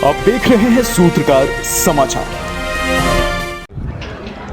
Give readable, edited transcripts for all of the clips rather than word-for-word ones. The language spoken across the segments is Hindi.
आप देख रहे हैं सूत्रकार समाचार।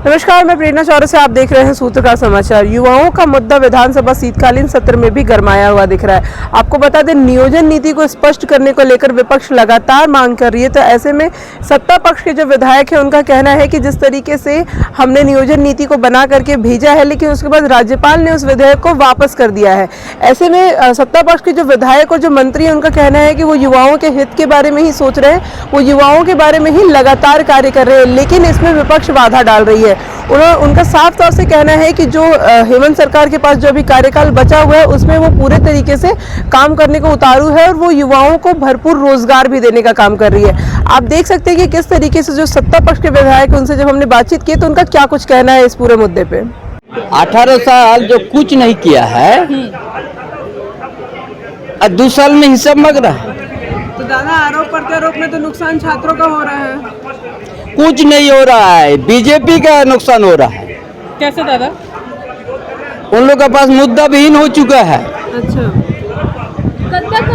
नमस्कार, मैं प्रेरणा चौरसिया, आप देख रहे हैं सूत्रकार समाचार। युवाओं का मुद्दा विधानसभा शीतकालीन सत्र में भी गरमाया हुआ दिख रहा है। आपको बता दें, नियोजन नीति को स्पष्ट करने को लेकर विपक्ष लगातार मांग कर रही है। तो ऐसे में सत्ता पक्ष के जो विधायक हैं उनका कहना है कि जिस तरीके से हमने नियोजन नीति को बना करके भेजा है, लेकिन उसके बाद राज्यपाल ने उस विधेयक को वापस कर दिया है। ऐसे में सत्ता पक्ष के जो विधायक और जो मंत्री हैं उनका कहना है कि वो युवाओं के हित के बारे में ही सोच रहे हैं, वो युवाओं के बारे में ही लगातार कार्य कर रहे हैं, लेकिन इसमें विपक्ष बाधा डाल रही है। उनका साफ तौर से कहना है कि जो हेमंत सरकार के पास जो अभी कार्यकाल बचा हुआ है उसमें वो पूरे तरीके से काम करने को उतारू है और वो युवाओं को भरपूर रोजगार भी देने का काम कर रही है। आप देख सकते हैं कि किस तरीके से जो सत्ता पक्ष के विधायक उनसे जब हमने बातचीत की तो उनका क्या कुछ कहना है इस पूरे मुद्दे पे। 18 साल जो कुछ नहीं किया है और 2 साल में हिसाब मांग रहा है। तो दादा, आरोप प्रत्यारोप में तो नुकसान छात्रों का हो रहा है। कुछ नहीं हो रहा है, बीजेपी का नुकसान हो रहा है। कैसे दादा? उन लोग के पास मुद्दा विहीन हो चुका है। अच्छा,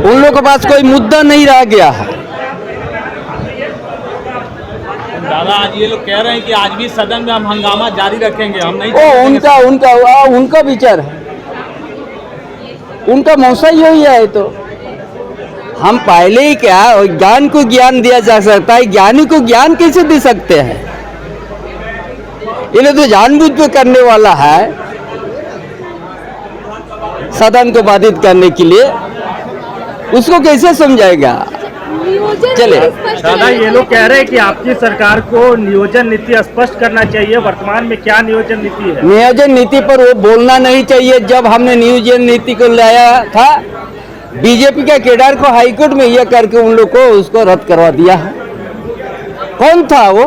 उन लोग के पास कोई मुद्दा नहीं रह गया है। दादा, आज ये लोग कह रहे हैं कि आज भी सदन में हम हंगामा जारी रखेंगे, हम नहीं। उनका विचार है, उनका मौसा ही है। तो हम पहले ही क्या, ज्ञान को ज्ञान दिया जा सकता है, ज्ञानी को ज्ञान कैसे दे सकते हैं? ये तो जानबूझ के करने वाला है सदन को बाधित करने के लिए, उसको कैसे समझाएगा? चले दादा, ये लोग कह रहे हैं कि आपकी सरकार को नियोजन नीति स्पष्ट करना चाहिए। वर्तमान में क्या नियोजन नीति है? नियोजन नीति पर वो बोलना नहीं चाहिए। जब हमने नियोजन नीति को लाया था, बीजेपी का केडर को हाईकोर्ट में यह करके उन लोग को उसको रद्द करवा दिया है। कौन था वो?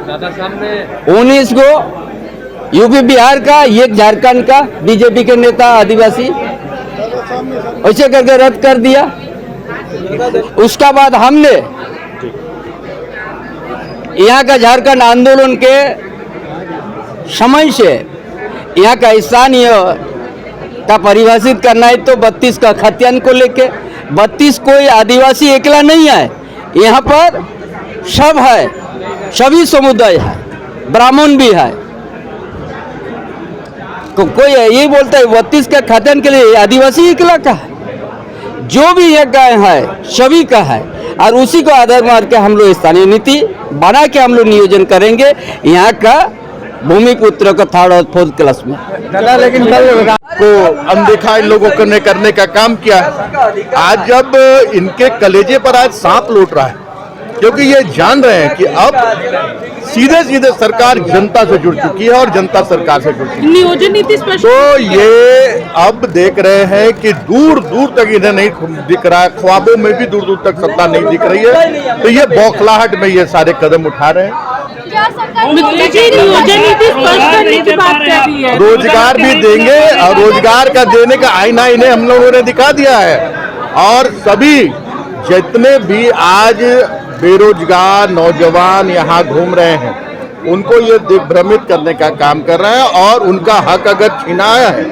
दादा सामने 19 को यूपी बिहार का, एक झारखंड का बीजेपी के नेता आदिवासी, ऐसे करके रद्द कर दिया। उसका बाद हमने यहाँ का झारखंड आंदोलन के समय से यहाँ का स्थानीय का परिभाषित करना है तो 32 का खतियान को लेके 32 कोई आदिवासी अकेला नहीं है, यहाँ पर सब है, सभी समुदाय है, ब्राह्मण भी है। तो कोई ये बोलता है 32 का खतियान के लिए आदिवासी अकेला का है? जो भी ये गाय है सभी का है, और उसी को आधार मार के हम लोग स्थानीय नीति बना के हम लोग नियोजन करेंगे यहाँ का भूमिपुत्र का 3rd और 4th क्लास में। दादा, लेकिन को अनदेखा इन लोगों ने करने का काम किया है। आज जब इनके कलेजे पर आज सांप लौट रहा है, क्योंकि ये जान रहे हैं कि अब सीधे सीधे सरकार जनता से जुड़ चुकी है और जनता सरकार से जुड़ चुकी है। नियोजन नीति स्पष्ट, तो ये अब देख रहे हैं कि दूर दूर तक इन्हें नहीं दिख रहा है, ख्वाबों में भी दूर दूर तक सत्ता नहीं दिख रही है। तो ये बौखलाहट में ये सारे कदम उठा रहे हैं। नियोजन नीति स्पष्ट करने की बात कर रही है। रोजगार भी देंगे और रोजगार का देने का आईना इन्हें हम लोगों ने दिखा दिया है। और सभी जितने भी आज बेरोजगार नौजवान यहाँ घूम रहे हैं उनको ये दिग्भ्रमित करने का काम कर रहे हैं, और उनका हक अगर छीनाया है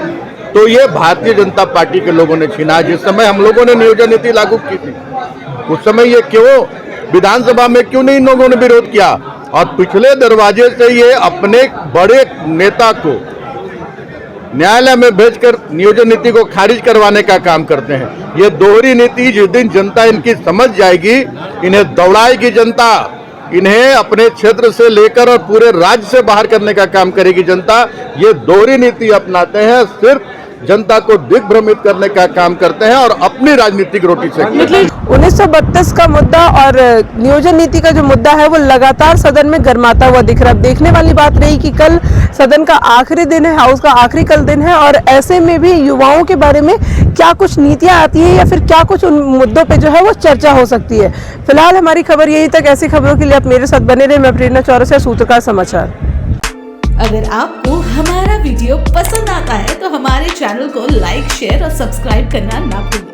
तो ये भारतीय जनता पार्टी के लोगों ने छीना। जिस समय हम लोगों ने नियोजन नीति लागू की थी उस समय ये क्यों विधानसभा में क्यों नहीं इन लोगों ने विरोध किया, और पिछले दरवाजे से ये अपने बड़े नेता को न्यायालय में भेजकर नियोजन नीति को खारिज करवाने का काम करते हैं। ये दोहरी नीति जिस दिन जनता इनकी समझ जाएगी, इन्हें दौड़ाएगी जनता, इन्हें अपने क्षेत्र से लेकर और पूरे राज्य से बाहर करने का काम करेगी जनता। ये दोहरी नीति अपनाते हैं, सिर्फ जनता को दिग्भ्रमित करने का काम करते हैं और अपनी राजनीतिक रोटी से। 1932 का मुद्दा और नियोजन नीति का जो मुद्दा है वो लगातार सदन में गरमाता हुआ दिख रहा है। अब देखने वाली बात रही कि कल सदन का आखिरी दिन है, हाउस का आखिरी कल दिन है, और ऐसे में भी युवाओं के बारे में क्या कुछ नीतियां आती है या फिर क्या कुछ उन मुद्दों पे जो है वो चर्चा हो सकती है। फिलहाल हमारी खबर यही तक। ऐसी खबरों के लिए आप मेरे साथ बने रहे। मैं प्रेरणा चौरसिया, सूत्रकार समाचार। अगर आपको हमारा वीडियो पसंद आता है तो हमारे चैनल को लाइक, शेयर और सब्सक्राइब करना ना भूलें।